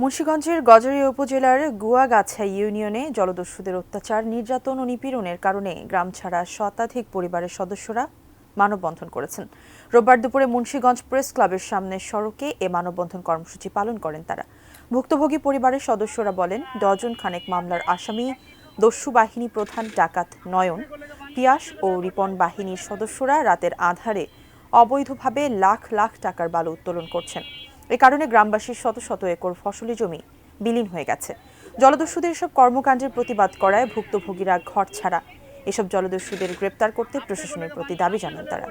মুন্সিগঞ্জের গজারিয়া উপজেলার গুয়াগাছা ইউনিয়নে জলদস্যুদের অত্যাচার, নির্যাতন ও নিপীড়নের কারণে গ্রাম ছাড়া শতাধিক পরিবারের সদস্যরা মানববন্ধন করেছেন। রোববার দুপুরে মুন্সিগঞ্জ প্রেস ক্লাবের সামনের সড়কে এ মানববন্ধন কর্মসূচি পালন করেন তারা। ভুক্তভোগী পরিবারের সদস্যরা বলেন, ডজন খানেক মামলার আসামি দস্যু বাহিনী প্রধান ডাকাত নয়ন, পিয়াস ও রিপন বাহিনীর সদস্যরা রাতের আঁধারে অবৈধভাবে লাখ লাখ টাকার বালু উত্তোলন করছেন। এ কারণে গ্রামবাসীর শত শত একর ফসলি জমি বিলীন হয়ে গেছে। জলদস্যুদের এসব কর্মকাণ্ডের প্রতিবাদ করায় ভুক্তভোগীরা ঘর ছাড়া। এসব জলদস্যুদের গ্রেপ্তার করতে প্রশাসনের প্রতি দাবি জানান তারা।